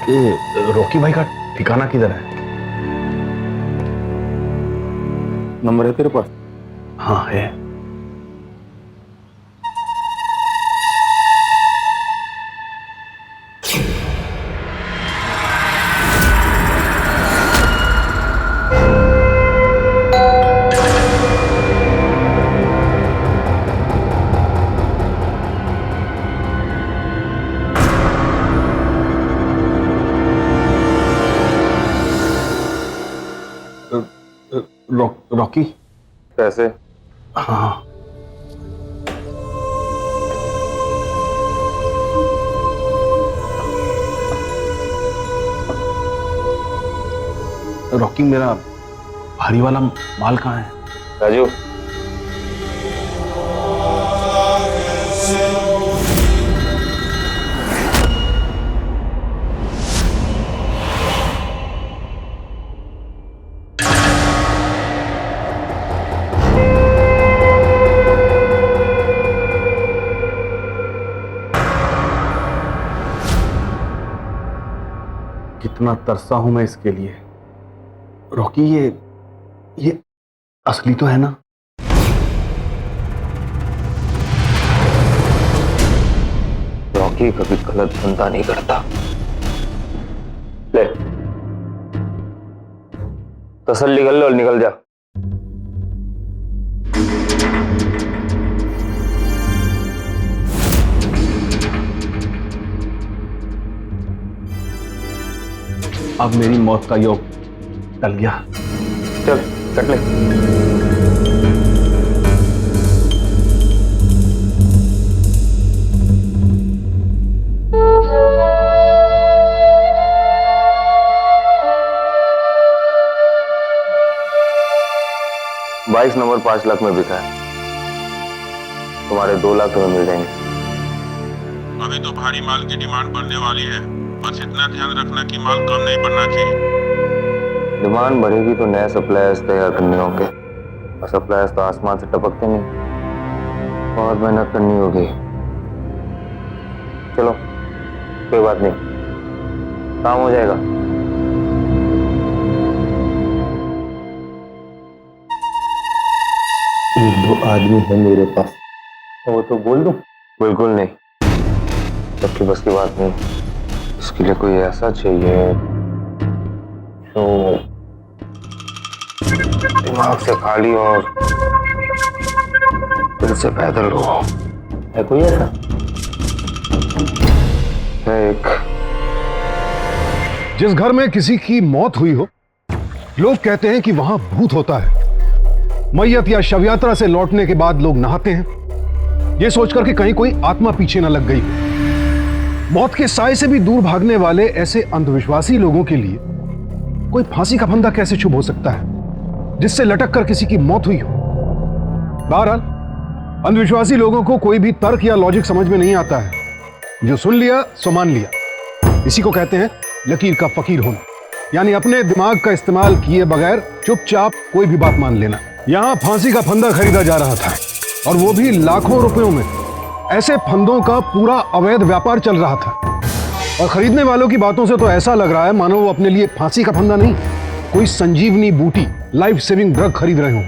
ये रॉकी भाई का ठिकाना किधर है? नंबर है तेरे पास? हाँ है। रॉकी? कैसे? हाँ। रॉकी, मेरा भारी वाला माल कहाँ है? राजू, कितना तरसा हूं मैं इसके लिए। रॉकी, ये असली तो है ना? रॉकी कभी गलत धंधा नहीं करता। ले, तसल्ली कर लो और निकल जा। अब मेरी मौत का योग टल गया। चल कट ले। 22 नंबर 5 लाख में बिका है। तुम्हारे 2 लाख तुम्हें मिल जाएंगे। अभी तो भारी माल की डिमांड बढ़ने वाली है, बस इतना ध्यान रखना कि माल कम नहीं पड़ना चाहिए। डिमांड बढ़ेगी तो नए सप्लायर्स तैयार करने होंगे, और सप्लायर्स तो आसमान से टपकते नहीं, बहुत मेहनत करनी होगी। चलो कोई बात नहीं, काम हो जाएगा। एक दो आदमी है मेरे पास, वो तो बोल दूं? बिल्कुल नहीं, सबकी बस की बात नहीं। इसके लिए कोई ऐसा चाहिए जो दिमाग से खाली और दिल से पैदल हो। है कोई ऐसा? है एक। जिस घर में किसी की मौत हुई हो, लोग कहते हैं कि वहां भूत होता है। मैयत या शव यात्रा से लौटने के बाद लोग नहाते हैं, यह सोचकर कि कहीं कोई आत्मा पीछे न लग गई हो। मौत के साए से भी दूर भागने वाले ऐसे अंधविश्वासी लोगों के लिए कोई फांसी का फंदा कैसे शुभ हो सकता है जिससे लटक कर किसी की मौत हुई हो। बहरहाल, अंधविश्वासी लोगों को कोई भी तर्क या लॉजिक समझ में नहीं आता है, जो सुन लिया सो मान लिया। इसी को कहते हैं लकीर का फकीर होना, यानी अपने दिमाग का इस्तेमाल किए बगैर चुपचाप कोई भी बात मान लेना। यहां फांसी का फंदा खरीदा जा रहा था, और वो भी लाखों रुपयों में। ऐसे फंदों का पूरा अवैध व्यापार चल रहा था, और खरीदने वालों की बातों से तो ऐसा लग रहा है मानो वो अपने लिए फांसी का फंदा नहीं, कोई संजीवनी बूटी, लाइफ सेविंग ड्रग खरीद रहे हों।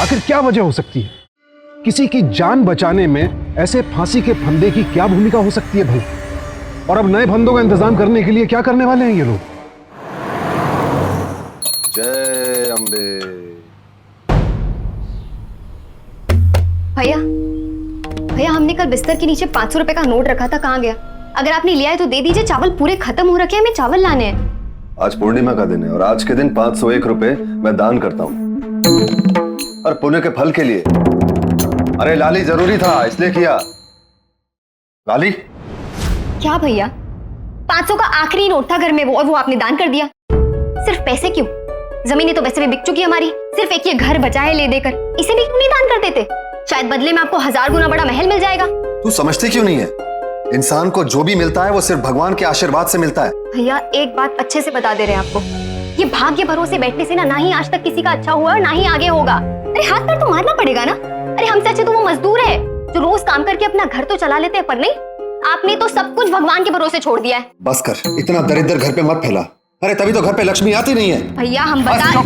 आखिर क्या वजह हो सकती है? किसी की जान बचाने में ऐसे फांसी के फंदे की क्या भूमिका हो सकती है भला? और अब नए फंदों का इंतजाम करने के लिए क्या करने वाले हैं ये लोग? जय अम्बे। भैया, भैया हमने कल बिस्तर के नीचे 500 रुपए का नोट रखा था, कहाँ गया? अगर आपने लिया है तो दे दीजिए, चावल पूरे खत्म हो रखे हैं, हमें चावल लाने हैं। आज पूर्णिमा का दिन है और आज के दिन 501 रुपए मैं दान करता हूँ, और पुण्य के फल के लिए। अरे लाली, जरूरी था इसलिए किया। लाली, क्या भैया? 500 का आखिरी नोट था घर में वो, और वो आपने दान कर दिया। सिर्फ पैसे क्यों? जमीनें तो वैसे भी बिक चुकी है हमारी, सिर्फ एक ये घर बचा है ले देकर, इसे भी क्यों नहीं दान कर देते? शायद बदले में आपको 1000 गुना बड़ा महल मिल जाएगा। तू समझती क्यों नहीं है? इंसान को जो भी मिलता है वो सिर्फ भगवान के आशीर्वाद से मिलता है। भैया एक बात अच्छे से बता दे रहे हैं आपको, ये भाग्य भरोसे बैठने से ना ही आज तक किसी का अच्छा हुआ और ना ही आगे होगा। अरे हाथ पैर तो मारना पड़ेगा ना। अरे हमसे अच्छे तो वो मजदूर है जो रोज काम करके अपना घर तो चला लेते हैं, पर नहीं, आपने तो सब कुछ भगवान के भरोसे छोड़ दिया है। बस कर, इतना दरिद्र घर पे मत फैला। अरे तभी तो घर पे लक्ष्मी आती नहीं है। भैया हम बता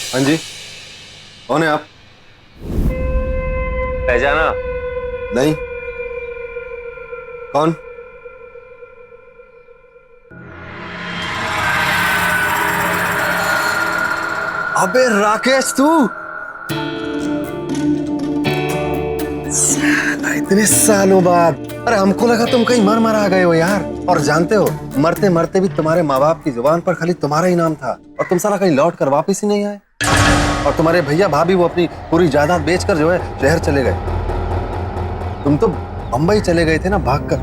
हाँ जी, कौन है आप? पहचाना? नहीं। कौन? अबे राकेश, तू साला, इतने सालों बाद। अरे हमको लगा तुम कहीं मर आ गए हो यार। और जानते हो, मरते मरते भी तुम्हारे माँ बाप की जुबान पर खाली तुम्हारा ही नाम था और तुम साला कहीं लौट कर वापिस ही नहीं आए। और तुम्हारे भैया भाभी वो अपनी पूरी जायदाद बेचकर जो है शहर चले गए। तुम तो बंबई चले गए थे ना भागकर।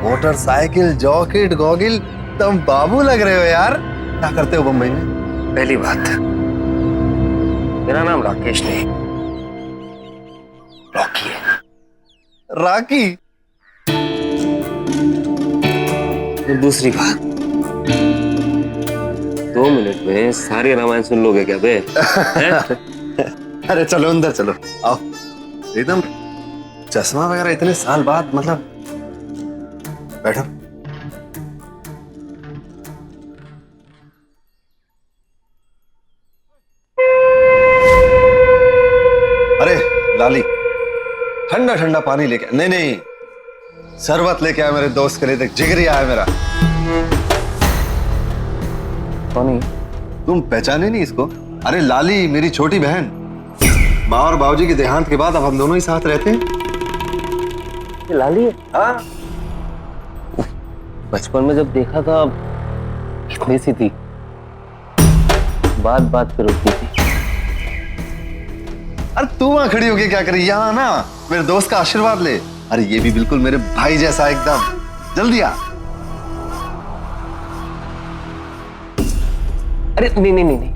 मोटरसाइकिल, जॉकेट, गॉगिल, तुम बाबू लग रहे हो यार। क्या करते हो बंबई में? पहली बात, मेरा नाम राकेश नहीं, रॉकी है। राकी? और दूसरी बात, 2 मिनट में सारी रामायण सुन लोगे क्या बे? अरे चलो अंदर चलो, आओ। एकदम चश्मा वगैरह इतने साल बाद, मतलब बैठो। अरे लाली, ठंडा ठंडा पानी लेके। नहीं नहीं, शरबत लेके आया मेरे दोस्त के लिए। देख, जिगरी आया मेरा। कौन है? तुम पहचाने नहीं इसको? अरे लाली, मेरी छोटी बहन। माँ और बाबूजी के देहांत के बाद अब हम दोनों ही साथ रहते हैं। ये लाली है? हाँ। बचपन में जब देखा था कितनी सी थी, बात बात पे रोती थी। अरे तू वहां खड़ी होके क्या करी? यहाँ ना, मेरे दोस्त का आशीर्वाद ले। अरे ये भी बिल्कुल मेरे भाई जैसा एकदम। जल्दी आ। अरे नहीं नहीं नहीं नहीं,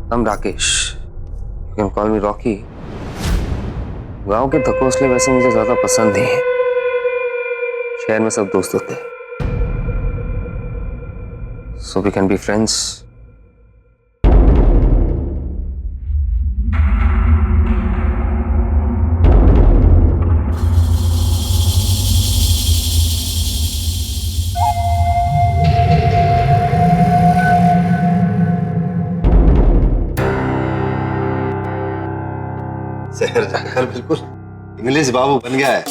I'm Rakesh, you can call me Rocky. गांव के धकोसले वैसे मुझे ज्यादा पसंद नहीं है। शहर में सब दोस्त होते हैं, so we can be friends। शहर जाकर बिल्कुल इंग्लिश बाबू बन गया है।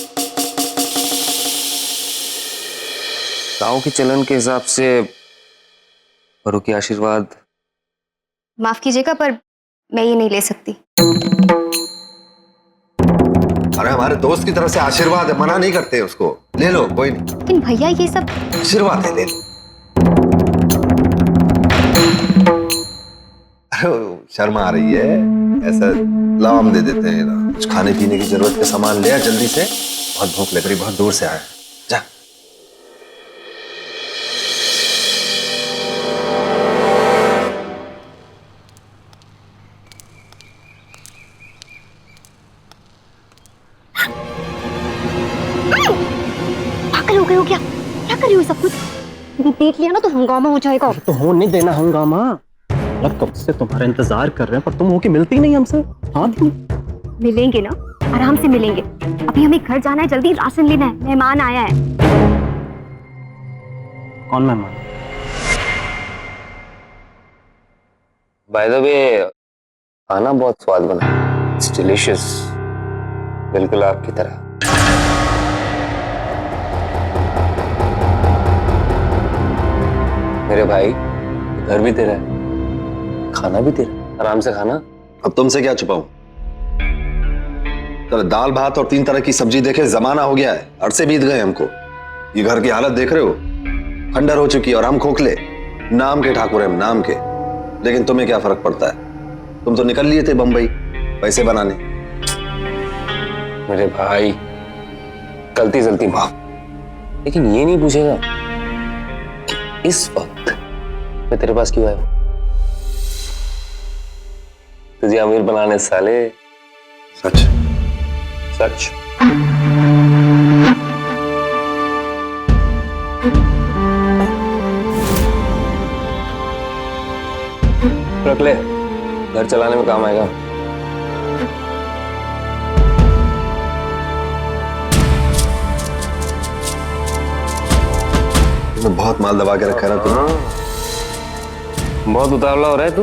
गांव के चलन के हिसाब से बड़ों के आशीर्वाद। माफ कीजिएगा पर मैं ये नहीं ले सकती। अरे हमारे दोस्त की तरफ से आशीर्वाद है, मना नहीं करते उसको। ले लो, कोई नहीं। लेकिन भैया ये सब आशीर्वाद है, ले लो। शर्म आ रही है? ऐसा लाओ, हम दे देते हैं। कुछ खाने पीने की जरूरत का सामान ले आ जल्दी से। बहुत भूख लग रही, बहुत दूर से आया। जा। पागल हो गए हो क्या? क्या कर रही हो सब कुछ? देख लिया ना तो हंगामा हो जाएगा। तो होने देना हंगामा। मतलब कब से तुम्हारा इंतजार कर रहे हैं पर तुम होके मिलती नहीं हमसे। हाँ मिलेंगे ना, आराम से मिलेंगे। अभी हमें घर जाना है, जल्दी राशन लेना है, मेहमान आया है। कौन मेहमान? बाय द वे, खाना बहुत स्वाद बना, इट्स डिलीशियस, बिल्कुल आपकी तरह। मेरे भाई, घर भी तेरा है, खाना भी तेरा, आराम से खाना। अब तुमसे क्या छुपाऊं? तो दाल भात और 3 तरह की सब्जी देखे जमाना हो गया है, अरसे बीत गए हमको। ये घर की हालत देख रहे हो, खंडर हो चुकी है और हम खोखले। नाम के ठाकुर हैं, नाम के। लेकिन तुम्हें क्या फर्क पड़ता है? तुम तो निकल लिए थे बंबई पैसे बनाने। मेरे भाई, गलती सलती माफ, लेकिन ये नहीं पूछेगा कि इस वक्त मैं तेरे पास क्यों आया? तुझे अमीर बनाने साले। सच सच। रख ले। चलाने में काम आएगा। तुमने बहुत माल दबा के रखा है ना तुम। बहुत उतावला हो रहा है तू।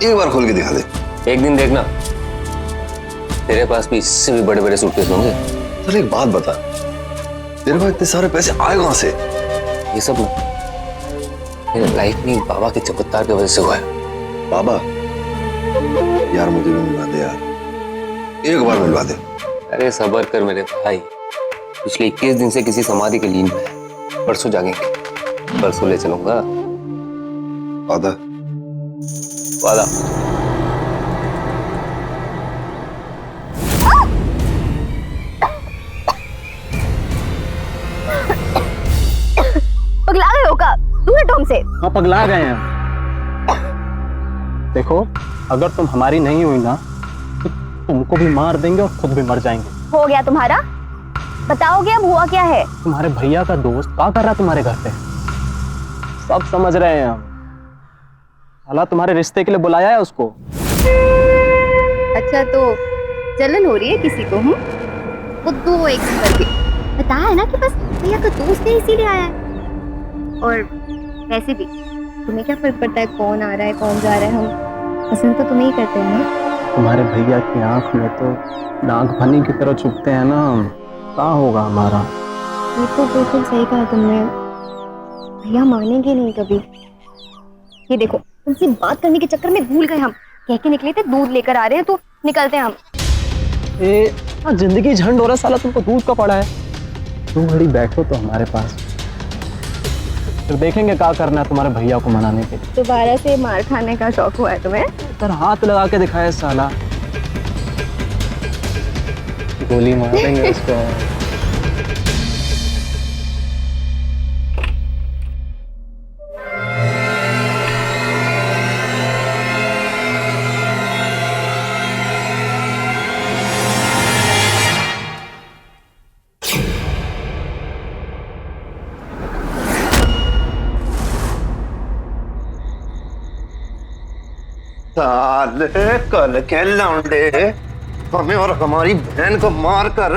एक बार खोल के दिखा दे। एक दिन देखना, तेरे पास भी इससे भी बड़े बड़े सूटकेस होंगे। चल एक बात बता, तेरे पास इतने सारे पैसे आए कहां से? ये सब ना मेरे लाइफ में बाबा के चमत्कार की वजह से हुआ है। बाबा यार मुझे भी मिलवा दे यार, एक बार मिलवा दे। अरे सबर कर मेरे भाई, पिछले 21 दिन से किसी समाधि के लीन में है। परसों जागेंगे, परसों ले चलूंगा। वादा? वादा। पगला गए हो का? दूर हटो हमसे। हाँ पगला गए हैं। देखो अगर तुम हमारी नहीं हुई ना तो तुमको भी मार देंगे और खुद भी मर जाएंगे। हो गया तुम्हारा? बताओगे अब हुआ क्या है? तुम्हारे भैया का दोस्त क्या कर रहा है तुम्हारे घर पे? सब समझ रहे हैं हम। साला तुम्हारे रिश्ते के लिए बुलाया है उसको। अच्छा तो जलन हो रही है किसी को? बुद्धू एक नंबर की। बताया है ना कि बस भैया का दोस्त है इसीलिए आया है। और वैसे भी तुम्हें क्या फर्क पड़ता है कौन आ रहा है कौन जा रहा है? हम पसंद तो तुम्हें ही करते हैं ना। तुम्हारे भैया की आंख में तो नागफनी की तरह छुपते हैं ना। क्या होगा हमारा? ये तो बिल्कुल सही कहा तुमने। भैया मानेंगे नहीं कभी। ये देखो तुमसे बात करने के चक्कर में भूल गए हम। कह के निकले थे दूध लेकर आ रहे हैं तो निकलते हैं हम। जिंदगी झंड हो रहा साला, तुमको दूध का पड़ा है। तुम बड़ी बैठो तो हमारे पास, फिर देखेंगे क्या करना है तुम्हारे भैया को मनाने के लिए। दोबारा से मार खाने का शौक हुआ है तुम्हें? तर हाथ लगा के दिखाए साला, गोली मार देंगे इसको। साले कल के लौंडे हमें और हमारी बहन को मार कर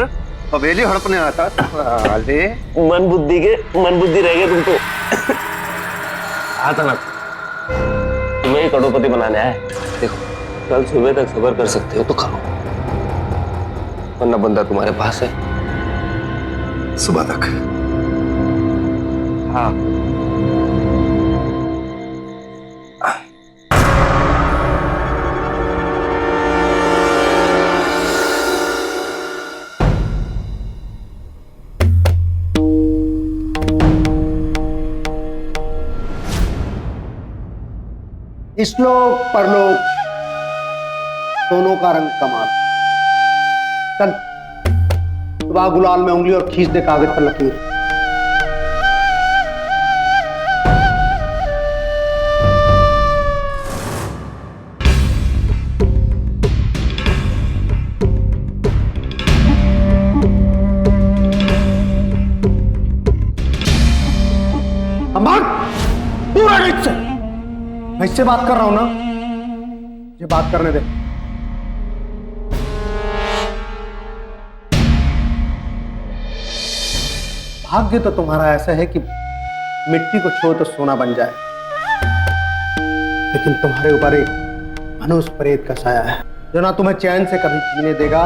हवेली हड़पने आता। साले मन बुद्धि रह गए तुमको। आता ना तुम्हें करोड़पति बनाने आए। देखो कल सुबह तक सब्र कर सकते हो तो करो, वरना बंदा तुम्हारे पास है। सुबह तक? हाँ इस्लोक परलोक दोनों का रंग कमाल। चल सुबह गुलाल में उंगली और खींच दे कागज पर लकीर। हम भाग पूरा गीत से। मैं इससे बात कर रहा हूं ना, ये बात करने दे। भाग्य तो तुम्हारा ऐसा है कि मिट्टी को छो तो सोना बन जाए, लेकिन तुम्हारे ऊपर एक मनुष्य प्रेत का साया है जो ना तुम्हें चैन से कभी जीने देगा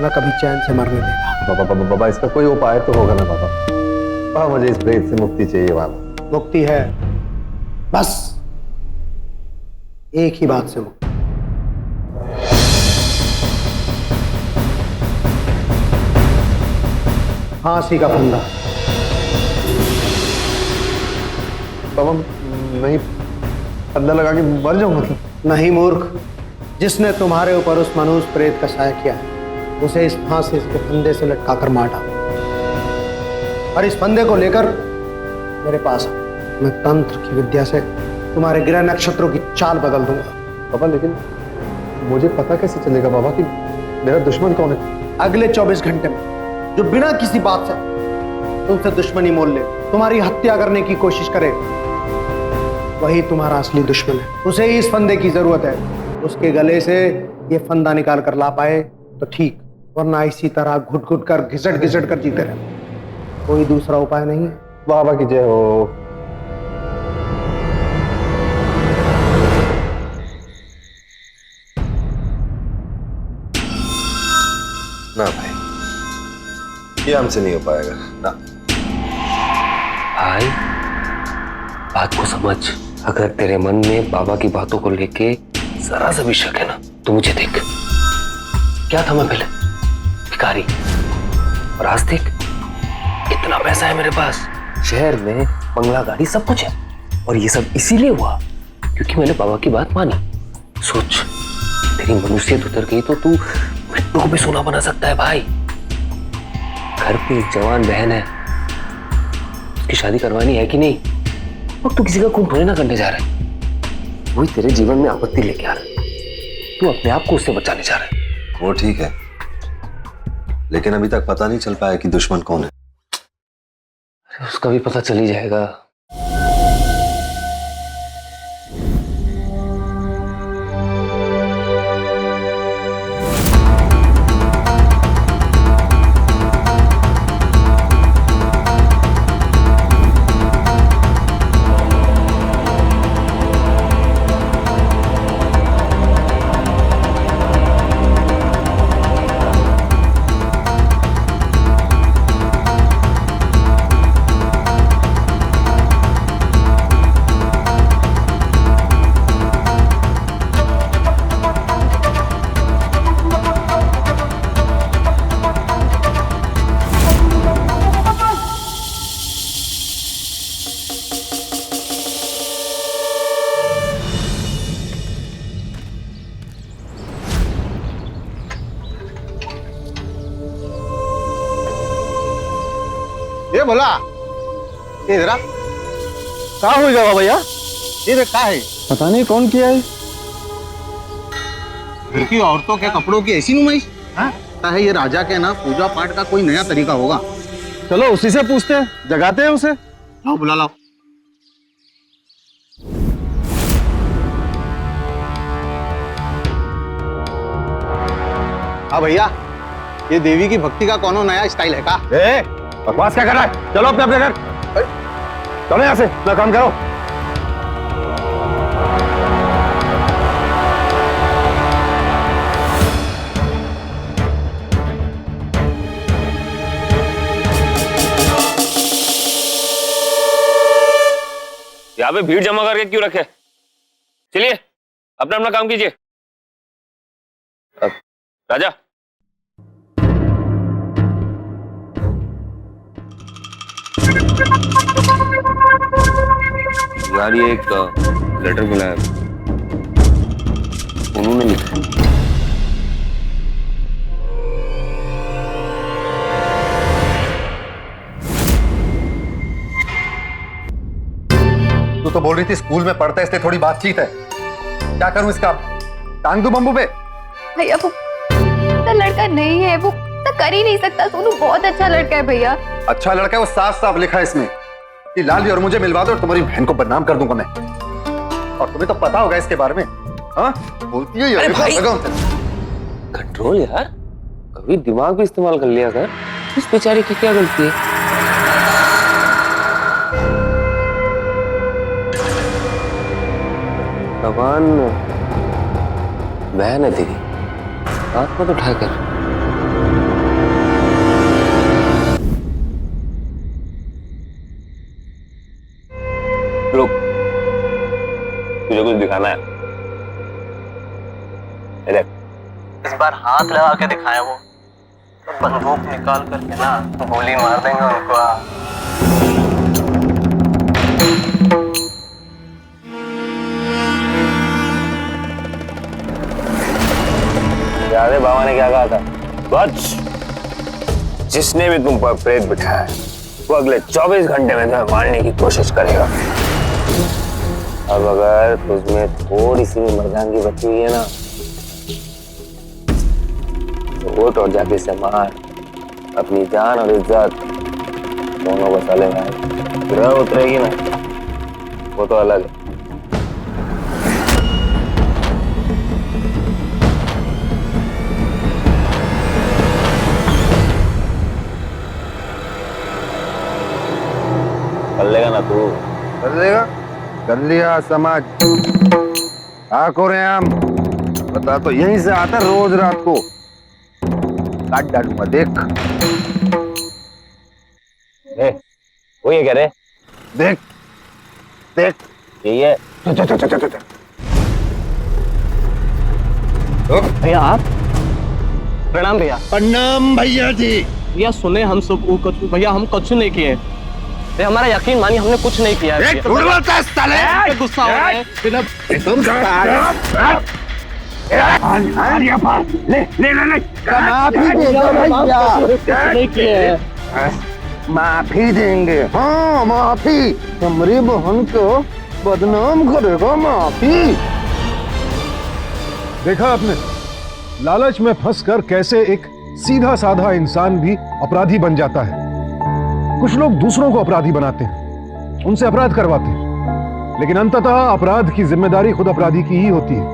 ना कभी चैन से मरने देगा। बाबा इसका कोई उपाय तो होगा ना बाबा? मुझे इस प्रेत से मुक्ति चाहिए। बाबा मुक्ति है, बस एक ही बात से मुक्ति। फांसी का फंदा। बाबा नहीं फंदा लगा के मर जाऊं मतलब? नहीं मूर्ख, जिसने तुम्हारे ऊपर उस मनुष्य प्रेत का साया किया है उसे इस फांसी के फंदे से लटकाकर मार डालो। और इस फंदे को लेकर मेरे पास मैं तंत्र की विद्या से तुम्हारे ग्रह नक्षत्रों की चाल बदल दूंगा। बाबा लेकिन मुझे पता कैसे चलेगा बाबा कि मेरा दुश्मन कौन है? अगले 24 घंटे में जो बिना किसी बात से तुमसे दुश्मनी मोल ले, तुम्हारी हत्या करने की कोशिश करे, वही तुम्हारा असली दुश्मन है। उसे ही इस फंदे की जरूरत है उसके गले से ये फंदा निकाल कर ला पाए तो ठीक, वरना इसी तरह घुट घुट कर घिसट घिसट कर जीते रहे। कोई दूसरा उपाय नहीं है। बाबा की जय हो। ना भाई, ये हमसे नहीं हो पाएगा ना। भाई बात को समझ, अगर तेरे मन में बाबा की बातों को लेके जरा सा भी शक है ना तो मुझे देख, क्या था मैं पहले भिखारी, और आज देख कितना पैसा है मेरे पास, शहर में बंगला गाड़ी सब कुछ है, और ये सब इसीलिए हुआ क्योंकि मैंने बाबा की बात मानी। सोच, तेरी मनुष्यत उतर गई तो तू मिट्टू को भी सोना बना सकता है भाई। घर पे एक जवान बहन है, उसकी शादी करवानी है कि नहीं, और तू किसी का खून थोड़ी ना करने जा रहा है, वही तेरे जीवन में आपत्ति लेके आ रहा है, तू अपने आप को उससे बचाने जा रहा है। वो ठीक है, लेकिन अभी तक पता नहीं चल पाया कि दुश्मन कौन है। उसका भी पता चल ही जाएगा। ये बोला ये जरा क्या हो जाएगा भैया? ये देख, क्या है? पता नहीं कौन किया है। घर की औरतों के कपड़ों की ऐसी नुमाइश है। ये राजा के ना पूजा पाठ का कोई नया तरीका होगा। चलो उसी से पूछते हैं, जगाते हैं उसे। लाओ बुला लाओ। हाँ भैया, ये देवी की भक्ति का कौन नया स्टाइल है का? बकवास क्या कर रहा है? चलो अपने अपने घर, चलो यहाँ से, अपना काम करो। यहाँ पे भीड़ जमा करके क्यों रखे? चलिए अपना अपना काम कीजिए। राजा, यार ये एक लेटर मिला है, उन्होंने लिखा है। तू तो बोल रही थी स्कूल में पढ़ता है इसलिए थोड़ी बातचीत है। क्या करूं इसका? टांग दूं बम्बू पे? भैया वो लड़का नहीं है, वो कर ही नहीं सकता। सोनू बहुत अच्छा लड़का है भैया। अच्छा लड़का है, वो साफ साफ लिखा है इसमें कि लाली और मुझे मिलवा दो और तुम्हारी बहन को बदनाम कर दूंगा मैं। और तुम्हें तो पता होगा इसके बारे में। हाँ बोलती है यार, कंट्रोल यार, कभी दिमाग भी इस्तेमाल कर लिया कर। इस बेचारे की क्या गलती है? भगवान बहन है तेरी, हाथ मत उठाकर। रुक, तुझे कुछ दिखाना है। इस बार हाथ लगा के दिखाया वो, तो बंदूक निकाल करके ना गोली मार देंगे उनको। याद है बाबा ने क्या कहा था? बच, जिसने भी तुम पर प्रेत बिठाया है वो अगले 24 घंटे में तुम्हें मारने की कोशिश करेगा। अब अगर तुझमें थोड़ी सी मर्दानगी बची हुई है ना तो उठ और जाके से मार। अपनी जान और इज्जत दोनों बचा लेना है। ग्रह उतरेगी ना वो तो अलग है। कर लेगा ना तू? कर देगा। कर लिया समाज। आको रे हम बता तो यहीं से आता रोज रात को, काट डालूंगा देख। वो ये कह रहे? देख देख यही है। भैया आप? प्रणाम भैया। प्रणाम भैया जी। भैया सुने हम सब कुछ, भैया हम कुछ नहीं किए भैया, हमारा यकीन मानिए हमने कुछ नहीं किया है। गुस्सा हो रहा है। माफी देंगे। हाँ माफी। हमारी बहन को बदनाम करेगा। माफी। देखा आपने, लालच में फंसकर कैसे एक सीधा साधा इंसान भी अपराधी बन जाता है। कुछ लोग दूसरों को अपराधी बनाते हैं, उनसे अपराध करवाते हैं, लेकिन अंततः अपराध की जिम्मेदारी खुद अपराधी की ही होती है।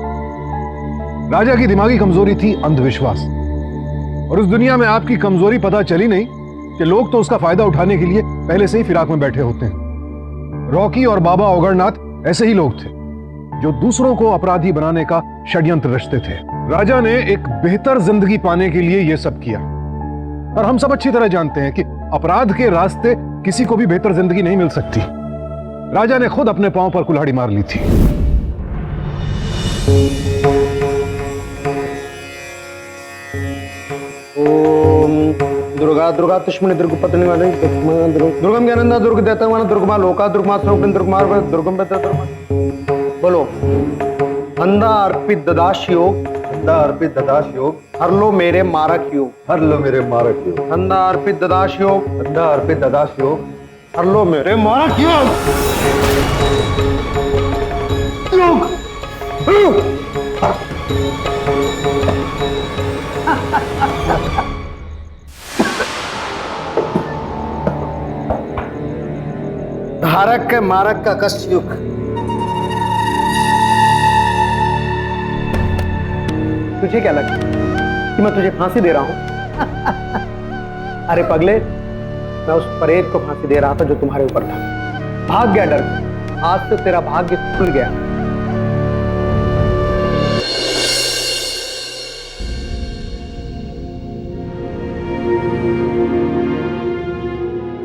राजा की दिमागी कमजोरी थी अंधविश्वास, और उस दुनिया में आपकी कमजोरी पता चली नहीं कि लोग तो उसका फायदा उठाने के लिए पहले से ही फिराक में बैठे होते हैं। रॉकी और बाबा ओगरनाथ ऐसे ही लोग थे जो दूसरों को अपराधी बनाने का षड्यंत्र रचते थे। राजा ने एक बेहतर जिंदगी पाने के लिए यह सब किया, और हम सब अच्छी तरह जानते हैं कि अपराध के रास्ते किसी को भी बेहतर जिंदगी नहीं मिल सकती। राजा ने खुद अपने पांव पर कुल्हाड़ी मार ली थी। ओम दुर्गा दुर्गा तुष्मणि दुर्ग पत्नी वाले दुर्गम ज्ञानंदा दुर्ग देता वाला दुर्गमा लोका दुर्गमा स्वरूप दुर्गमार दुर्गम बेता दुर्गमा। बोलो। अंधा अर्पित ददाश योग, अंधा अर्पित ददाश योग, हर लो मेरे मारक योग, हर लो मेरे मारक योग। अंधा अर्पित ददाश योग, अंधा अर्पित ददाश योग, हर लो मेरे मारक योग। धारक के मारक का कष्ट युग। तुझे क्या लगता है कि मैं तुझे फांसी दे रहा हूं? अरे पगले, मैं उस प्रेत को फांसी दे रहा था जो तुम्हारे ऊपर था। भाग गया डर, आज तो तेरा भाग्य खुल गया।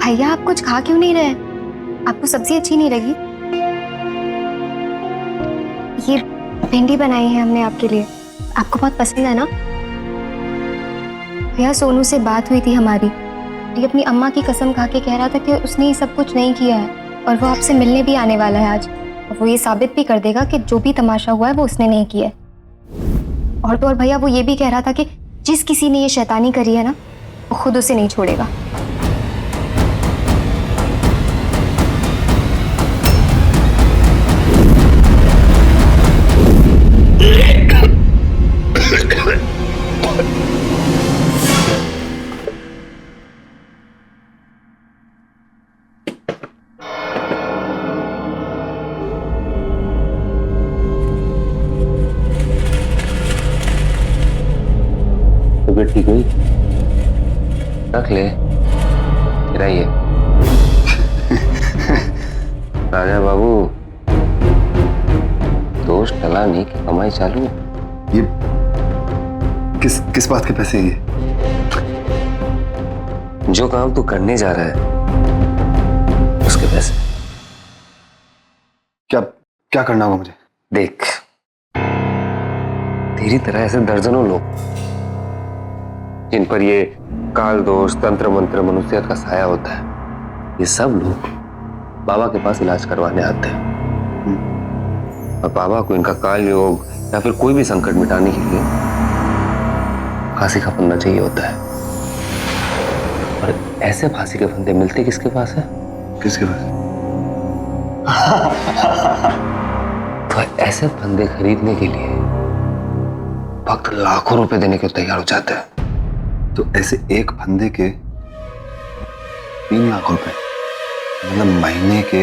भैया आप कुछ खा क्यों नहीं रहे? आपको सब्जी अच्छी नहीं लगी? ये भिंडी बनाई है हमने आपके लिए, आपको बहुत पसंद है ना? भैया सोनू से बात हुई थी हमारी, ये अपनी अम्मा की कसम खा के कह रहा था कि उसने ये सब कुछ नहीं किया है, और वो आपसे मिलने भी आने वाला है आज, और वो ये साबित भी कर देगा कि जो भी तमाशा हुआ है वो उसने नहीं किया है। और तो और भैया वो ये भी कह रहा था कि जिस किसी ने ये शैतानी करी है ना, वो खुद उसे नहीं छोड़ेगा। तबीयत ठीक हुई? रख ले, तेरा ही है। राजा बाबू, दोष टला नहीं कि कमाई चालू। ये किस किस बात के पैसे ये? जो काम तू करने जा रहा है उसके पैसे। क्या क्या करना होगा मुझे? देख, तेरी तरह ऐसे दर्जनों लोग जिन पर ये काल दोष, तंत्र मंत्र, मनुष्यत का साया होता है, ये सब लोग बाबा के पास इलाज करवाने आते हैं, और बाबा को इनका काल योग या फिर कोई भी संकट मिटाने के लिए फांसी का फंदा चाहिए होता है। और ऐसे फांसी के फंदे मिलते किसके पास है? किसके पास? तो ऐसे फंदे खरीदने के लिए भक्त लाखों रुपए देने के तैयार हो जाते हैं। तो ऐसे एक फंदे के 3 लाख रुपए, मतलब महीने के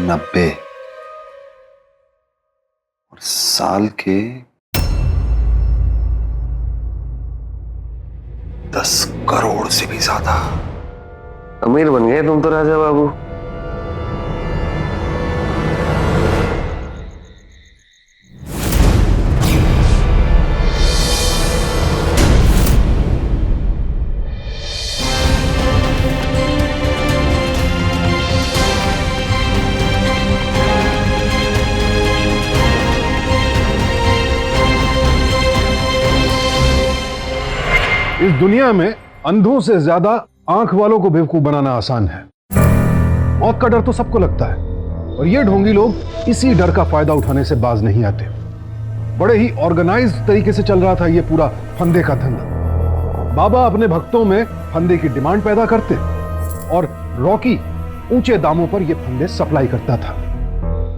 90 और साल के 10 करोड़ से भी ज्यादा। अमीर बन गए तुम तो राजा बाबू। दुनिया में अंधों से ज्यादा आंख वालों को बेवकूफ बनाना आसान है। मौत का डर तो सबको लगता है, और ये ढोंगी लोग इसी डर का फायदा उठाने से बाज नहीं आते। बड़े ही ऑर्गेनाइज तरीके से चल रहा था ये पूरा फंदे का धंधा। बाबा अपने भक्तों में फंदे की डिमांड पैदा करते और रॉकी ऊंचे दामों पर ये फंदे सप्लाई करता था।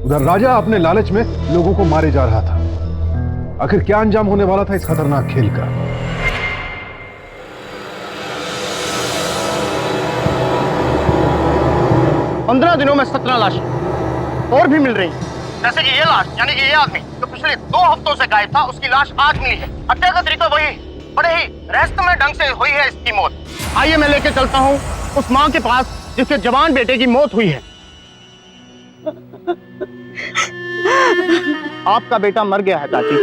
उधर राजा अपने लालच में लोगों को मारे जा रहा था। आखिर क्या अंजाम होने वाला था इस खतरनाक खेल का? पंद्रह दिनों में 17 लाशें और भी मिल रही हैं। जैसे कि ये लाश, यानी कि ये आदमी जो पिछले 2 हफ्तों से गायब था, उसकी लाश आज मिली है। हत्या का तरीका वही, बड़े ही रहस्यमय ढंग से हुई है इसकी मौत। आइए मैं लेके चलता हूँ उस माँ के पास जिसके जवान बेटे की मौत हुई है। आपका बेटा मर गया है चाची,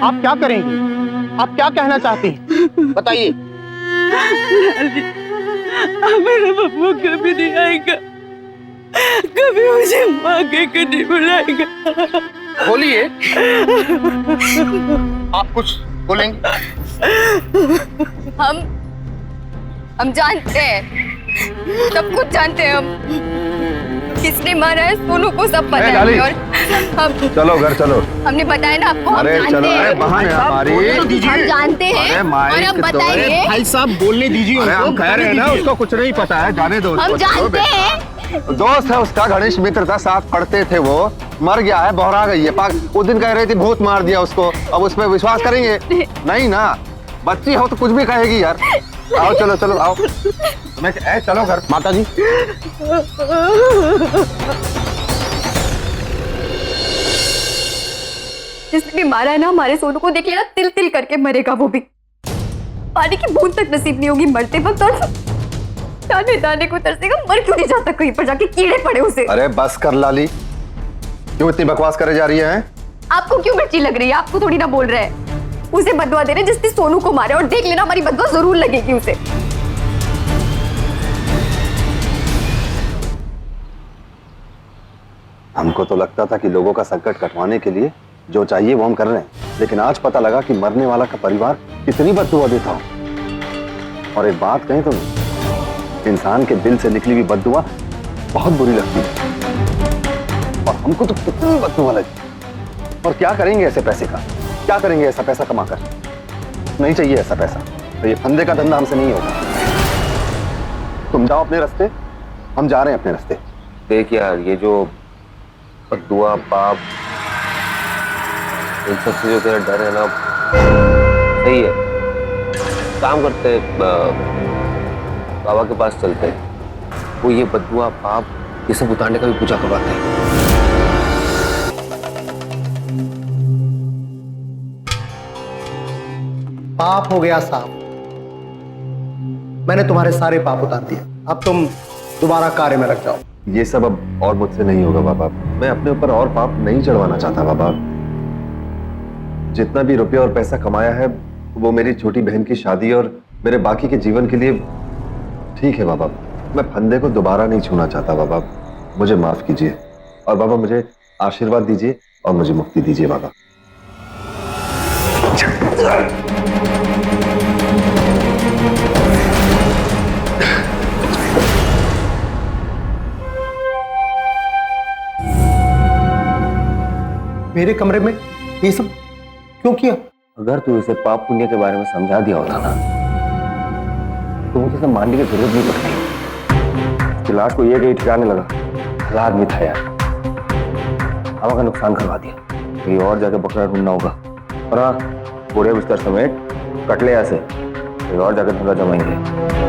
आप क्या करेंगी? आप क्या कहना चाहती हैं? बताइए। मेरा बब्बू कभी नहीं आएगा, कभी मुझे माँ के नहीं बुलाएगा। बोलिए, आप कुछ बोलेंगे? हम जानते हैं, सब कुछ जानते हैं हम। किसने मारा है सोनू को सब पता है, और हम चलो घर चलो। हमने बताया ना आपको, हम अरे जानते चलो, अरे हैं। बहाने हमारी। हम जानते हैं और हम बताइए। भाई साहब बोलने दीजिए अरे उनको, हम कह रहे हैं ना, उसको कुछ नहीं पता है, जाने दो हम उसको। जानते हैं। दोस्त है उसका, गणेश मित्र था, साथ पढ़ते थे, वो मर गया है, बहरा गई है। उस दिन कह रही थी भूत मार दिया उसको, अब उस पर विश्वास करेंगे? नहीं ना, बच्ची हो तो कुछ भी कहेगी यार। आओ चलो चलो आओ, चलो घर। माता जी जिसने भी मारा है ना हमारे सोनू को, देख लेना तिल तिल करके मरेगा वो भी। पानी की बूंद तक नसीब नहीं होगी मरते वक्त, और दाने दाने को तरसेगा, मर क्यों नहीं जाता कहीं पर जाके, कीड़े पड़े उसे। अरे बस कर लाली, क्यों इतनी बकवास करे जा रही है? आपको क्यों मिर्ची लग रही है? आपको थोड़ी ना बोल रहे हैं, उसे बदवा दे रहे जिसने सोनू को मारा, और देख लेना हमारी बदवा जरूर लगेगी उसे। हमको तो लगता था कि लोगों का संकट कटवाने के लिए जो चाहिए वो हम कर रहे हैं, लेकिन आज पता लगा कि मरने वाला का परिवार कितनी बददुआ देता हो। और एक बात कहें तो, इंसान के दिल से निकली हुई बददुआ बहुत बुरी लगती है, और हमको तो कितनी बददुआ लगी। और क्या करेंगे ऐसे पैसे का? क्या करेंगे ऐसा पैसा कमाकर? नहीं चाहिए ऐसा पैसा, तो ये फंदे का धंधा हमसे नहीं होगा। तुम जाओ अपने रास्ते, हम जा रहे हैं अपने रास्ते। देख यार, ये जो बद्दुआ, पाप, इन सब चीजों का डर है ना, सही है। काम करते, बाबा के पास चलते, वो ये बद्दुआ, पाप, ये सब उतारने का भी पूजा करवाते हैं। पाप हो गया साफ, मैंने तुम्हारे सारे पाप उतार दिए, अब तुम दोबारा कार्य में लग जाओ। ये सब अब और मुझसे नहीं होगा बाबा, मैं अपने ऊपर और पाप नहीं चढ़वाना चाहता बाबा। जितना भी रुपया और पैसा कमाया है वो मेरी छोटी बहन की शादी और मेरे बाकी के जीवन के लिए ठीक है बाबा। मैं फंदे को दोबारा नहीं छूना चाहता बाबा, मुझे माफ कीजिए, और बाबा मुझे आशीर्वाद दीजिए और मुझे मुक्ति दीजिए बाबा। मेरे कमरे में ये सब क्यों किया? अगर तू इसे पाप पुण्य के बारे में समझा दिया होता ना, तो मुझे सब मानने की जरूरत नहीं पड़ती। लाश को ये ठिकाने लगा, भला आदमी था यार, हवा का नुकसान करवा दिया। कहीं और जाके बकरा ढूंढना होगा, और हाँ, पूरे बिस्तर समेत कटले ऐसे कहीं और जाकर धंधा जमाएंगे।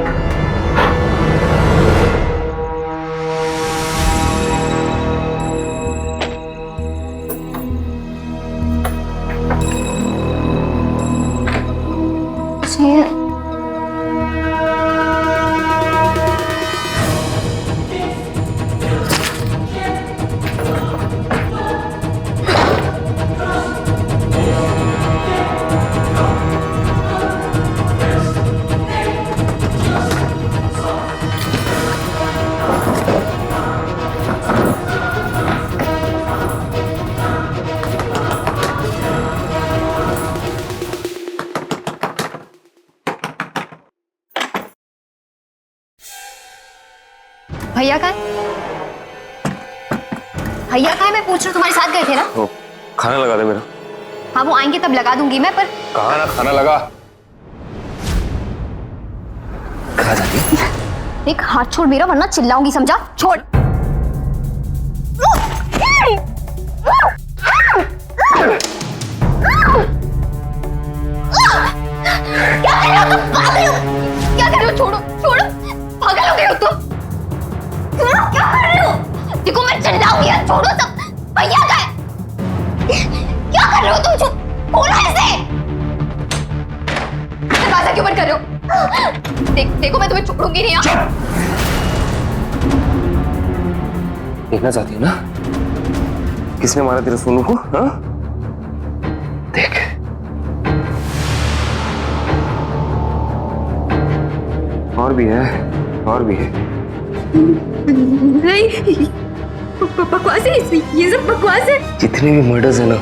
भैया कहाँ है? भैया कहाँ है? मैं पूछ रही हूँ, तुम्हारे साथ गए थे ना? वो खाना लगा दे मेरा। हाँ वो आएंगे तब लगा दूंगी मैं, पर कहा ना खाना लगा। कहा जाती है? एक हाथ छोड़ मेरा, वरना चिल्लाऊंगी, समझा? छोड़। क्या कर रहे हो तुम? पागल हो? क्या कर रहे हो? छोड़ो छोड़ो, पागल हो गए हो तुम? छोड़ो, क्या कर रहे हो? देखो मैं चिल्लाऊंगी यार, छोड़ो सब। भैया का है। क्या कर रहे हो तुम? खोलो इसे। दरवाजा क्यों बंद कर रहे हो? देखो मैं तुम्हें छोड़ूंगी नहीं। देखना चाहती हो ना किसने मारा तेरे सोनू को? हाँ देख, और भी है, और भी है। नहीं, बकवास है, ये सब बकवास है। जितने भी मर्डर्स है ना,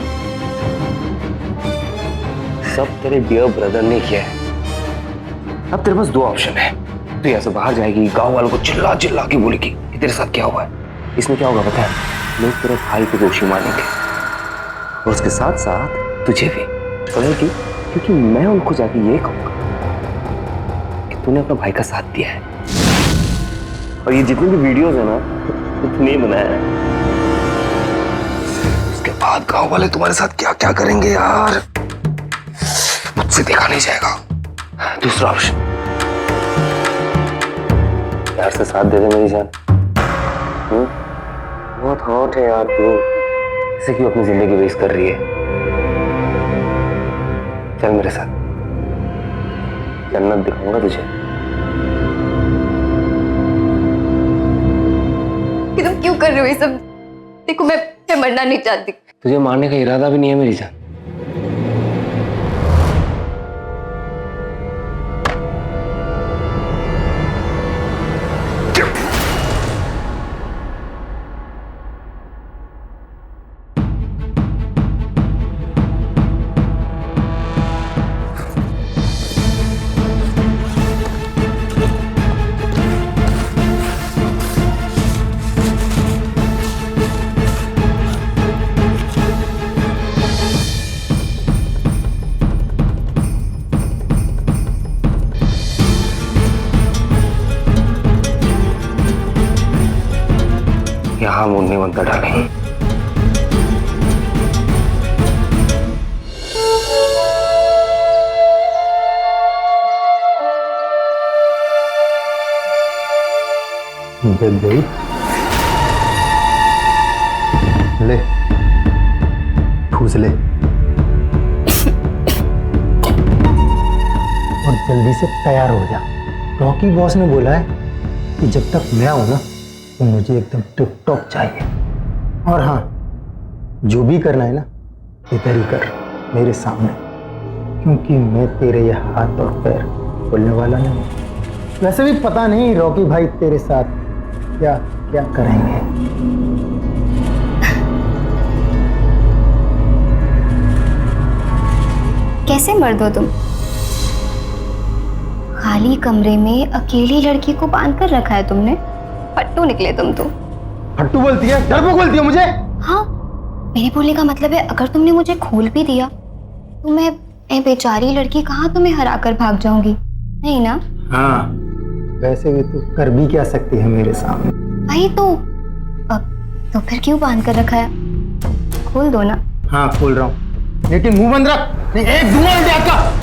सब तेरे डियर ब्रदर ने किया है। अब तेरे पास दो ऑप्शन है। तू यहाँ से बाहर जाएगी, गांव वालों को चिल्ला चिल्ला के बोलेगी कि तेरे साथ क्या हुआ है। इसमें क्या होगा पता है? लोग तेरे भाई को दोषी मानेंगे और उसके साथ साथ तुझे भी। क्योंकि मैं उनको जाके ये कहूंगा कि तूने अपना भाई का साथ दिया है, और ये जितनी भी वीडियोस है ना, तूने बनाया है। उसके बाद गांव वाले तुम्हारे साथ क्या क्या करेंगे यार, मुझसे देखा नहीं जाएगा। दूसरा ऑप्शन, यार से साथ दे दे मेरी जान। बहुत हॉट है यार तू, ऐसे क्यों अपनी जिंदगी वेस्ट कर रही है? चल मेरे साथ, जन्नत दिखाऊंगा तुझे। तुम क्यों कर रहे हो ये सब? देखो मैं मरना नहीं चाहती। तुझे मारने का इरादा भी नहीं है मेरी जान। यहां मुन्नी बनता डालेंगे। जग गई, ले ठूस ले और जल्दी से तैयार हो जा। रॉकी बॉस ने बोला है कि जब तक मैं आऊं ना, तो मुझे एकदम टिप टॉप चाहिए। और हाँ, जो भी करना है ना, इधर ही कर, मेरे सामने, क्योंकि मैं तेरे ये हाथ और पैर खोलने वाला नहीं। वैसे भी पता नहीं रॉकी भाई तेरे साथ क्या क्या करेंगे। कैसे मर्द हो तुम? खाली कमरे में अकेली लड़की को बांध कर रखा है तुमने। फट्टू निकले तुम तो। फट्टू बोलती है? डरपोक बोलती है मुझे? हाँ, मेरे बोलने का मतलब है अगर तुमने मुझे खोल भी दिया तो मैं बेचारी लड़की कहाँ तुम्हें हरा कर भाग जाऊंगी, नहीं ना? हाँ, वैसे भी तू कर भी क्या सकती है मेरे सामने? भाई तो फिर क्यों बांध कर रखा है? खोल दो ना। हाँ खोल रहा हूँ, लेकिन मुंह बंद रख, नहीं एक दूंगा उल्टे हाथ का।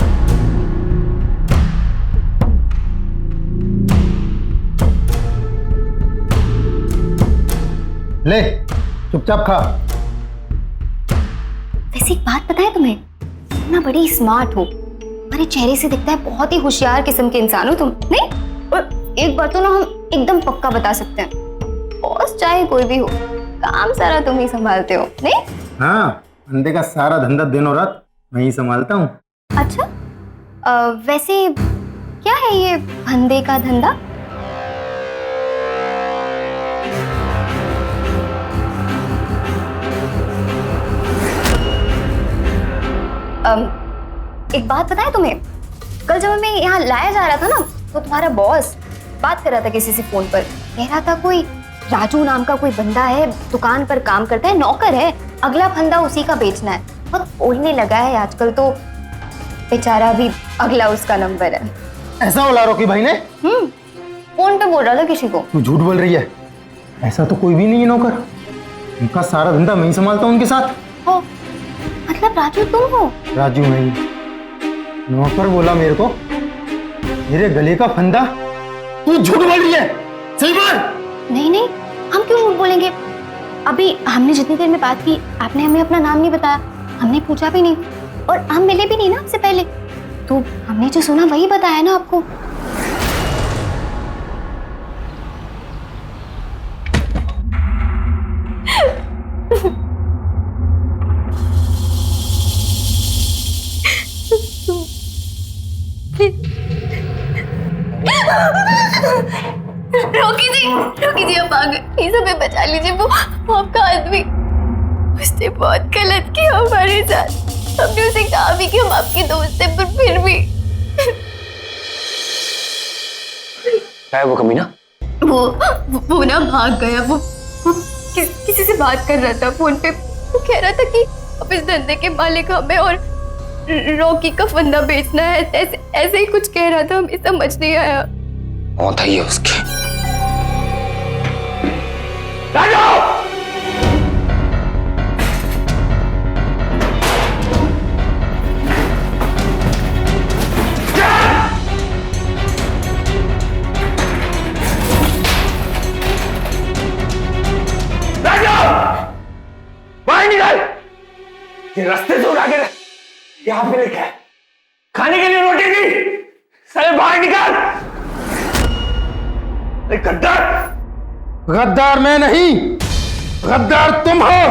ले चुपचाप खा। वैसे एक बात पता है तुम्हें, ना बड़ी स्मार्ट हो, तुम्हारे चेहरे से दिखता है बहुत ही होशियार किस्म के इंसान हो तुम, नहीं? और एक बात तो ना हम एकदम पक्का बता सकते हैं, बॉस चाहे कोई भी हो, काम सारा तुम ही संभालते हो, नहीं? हाँ, अंडे का सारा धंधा दिन और रात मैं ही संभालता हूँ। अच्छा, वैसे क्या है ये फंदे का धंधा? एक बात पता है तुम्हें, कल जब हमें यहाँ लाया जा रहा था ना, तो तुम्हारा बॉस बात कर रहा था किसी से फोन पर, कह रहा था कोई राजू नाम का कोई बंदा है, दुकान पर काम करता है, नौकर है, अगला फंदा उसी का बेचना है। बहुत बोलने लगा है आजकल तो, बेचारा भी अगला उसका नंबर है। ऐसा बोला रॉकी भाई ने? फोन पे बोल रहा था किसी को। तू झूठ बोल रही है, ऐसा तो कोई भी नहीं है नौकर, उनका सारा धंधा मैं ही संभालता हूँ उनके साथ। हो मतलब राजू तुम हो? राजू नहीं, नौकर बोला मेरे को, मेरे गले का फंदा। तू झूठ बोल रही है, सही बोल। नहीं नहीं, हम क्यों झूठ बोलेंगे? अभी हमने जितनी देर में बात की आपने हमें अपना नाम नहीं बताया, हमने पूछा भी नहीं और हम मिले भी नहीं ना आपसे पहले, तो हमने जो सुना वही बताया ना आपको। रोकी जी अब आ गए, प्लीज हमें बचा लीजिए, वो आपका आदमी, उसने बहुत गलत किया हमारे साथ। हमने उसे कहा भी कि हम आपके दोस्त हैं, पर फिर भी क्या है वो कमीना? वो ना भाग गया। वो किसी से बात कर रहा था फोन पे, वो कह रहा था कि अब इस धंधे के मालिक हमें और रॉकी का फंदा बेचना है, ऐसे ही कुछ कह रहा था, हमें समझ नहीं आया। मौत आई है उसकी। बाहर निकल, ये रास्ते से उड़ा के यहाँ पे लिखा है खाने के लिए रोटी दी, साले बाहर निकल। गद्दार, गद्दार मैं नहीं, गद्दार तुम हो।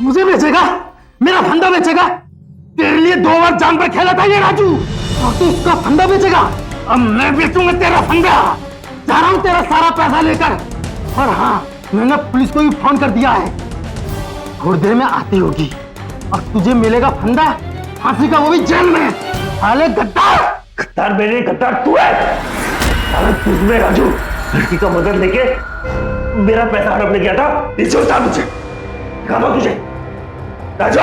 मुझे बेचेगा, मेरा फंदा बेचेगा? तेरे लिए 2 बार जान पर खेला था ये राजू, और तू उसका फंदा बेचेगा? अब मैं बेचूंगा तेरा फंदा, जा रहा हूं तेरा सारा पैसा लेकर। और हाँ, मैंने पुलिस को भी फोन कर दिया है, थोड़ी देर में आती होगी और तुझे मिलेगा फंदा, फांसी का, वो भी जेल में। साले गद्दार, गद्दार मेरे, गद्दार तू है। साले तुझमें राजू लड़की का मदद लेके मेरा पैसा हड़पने गया था, नीचे उतार मुझे, कहा तुझे राजू।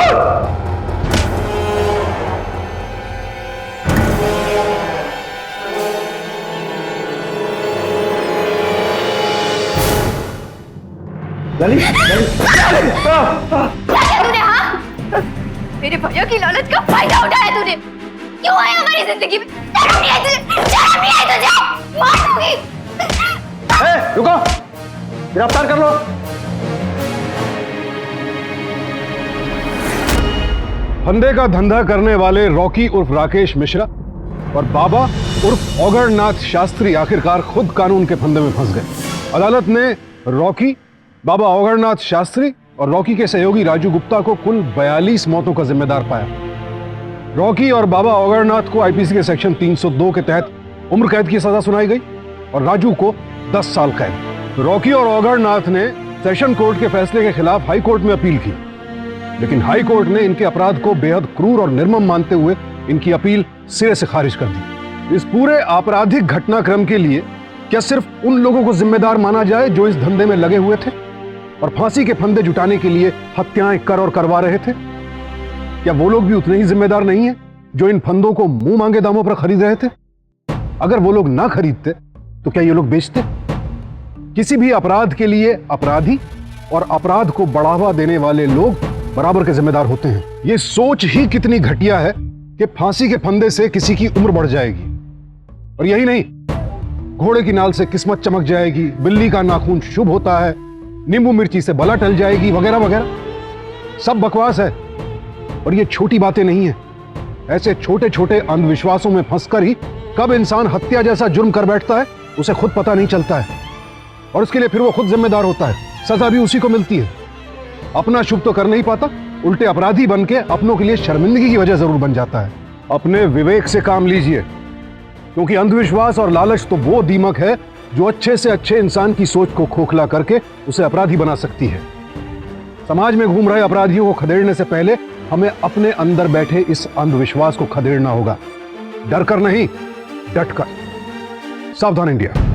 मेरे भैया की लालच का फायदा उठाया तूने, क्यों आया हमारी जिंदगी में? शर्म नहीं आई तुझे? शर्म नहीं आई तुझे? मार दूंगी। रुको, गिरफ्तार कर लो। फंदे का धंधा करने वाले रॉकी उर्फ राकेश मिश्रा और बाबा उर्फ औगरनाथ शास्त्री आखिरकार खुद कानून के फंदे में फंस गए। अदालत ने रॉकी, बाबा औगरनाथ शास्त्री और रॉकी के सहयोगी राजू गुप्ता को कुल 42 मौतों का जिम्मेदार पाया। रॉकी और बाबा औगरनाथ को आईपीसी के सेक्शन 302 के तहत उम्र कैद की सजा सुनाई गई और राजू को 10 साल कैद। रॉकी और औगरनाथ ने सेशन कोर्ट के फैसले के खिलाफ हाई कोर्ट में अपील की, लेकिन हाई कोर्ट ने इनके अपराध को बेहद क्रूर और निर्मम मानते हुए इनकी अपील सिरे से खारिज कर दी। इस पूरे आपराधिक घटनाक्रम के लिए क्या सिर्फ उन लोगों को जिम्मेदार माना जाए जो इस धंधे में लगे हुए थे और फांसी के फंदे जुटाने के लिए हत्याएं कर और करवा रहे थे? क्या वो लोग भी उतने ही जिम्मेदार नहीं है जो इन फंदों को मुंह मांगे दामों पर खरीद रहे थे? अगर वो लोग ना खरीदते तो क्या ये लोग बेचते? किसी भी अपराध के लिए अपराधी और अपराध को बढ़ावा देने वाले लोग बराबर के जिम्मेदार होते हैं। ये सोच ही कितनी घटिया है कि फांसी के फंदे से किसी की उम्र बढ़ जाएगी। और यही नहीं, घोड़े की नाल से किस्मत चमक जाएगी, बिल्ली का नाखून शुभ होता है, नींबू मिर्ची से बला टल जाएगी, वगैरह वगैरह। सब बकवास है और ये छोटी बातें नहीं है। ऐसे छोटे छोटे अंधविश्वासों में फंसकर ही कब इंसान हत्या जैसा जुर्म कर बैठता है उसे खुद पता नहीं चलता है, और उसके लिए फिर वो खुद जिम्मेदार होता है। सजा भी उसी को मिलती है। अपना शुभ तो कर नहीं पाता, उल्टे अपराधी बन के अपनों के लिए शर्मिंदगी की वजह जरूर बन जाता है। अपने विवेक से काम लीजिए, क्योंकि अंधविश्वास और लालच तो वो दीमक है जो अच्छे से अच्छे इंसान की सोच को खोखला करके उसे अपराधी बना सकती है। समाज में घूम रहे अपराधियों को खदेड़ने से पहले हमें अपने अंदर बैठे इस अंधविश्वास को खदेड़ना होगा। डर कर नहीं, डट कर। सावधान इंडिया।